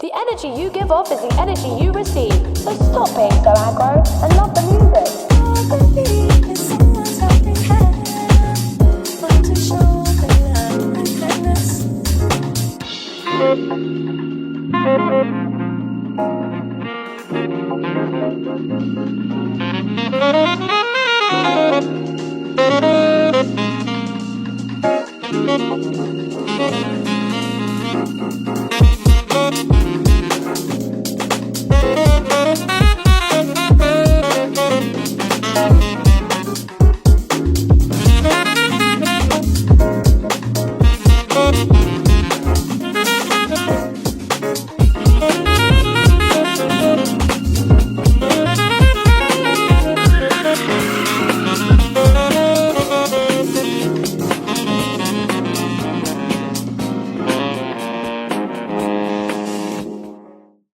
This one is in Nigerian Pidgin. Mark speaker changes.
Speaker 1: The energy you give off is the energy you receive. So stop being so aggro and love the music.
Speaker 2: I believe in someone's helping hand. Want to show the love and kindness.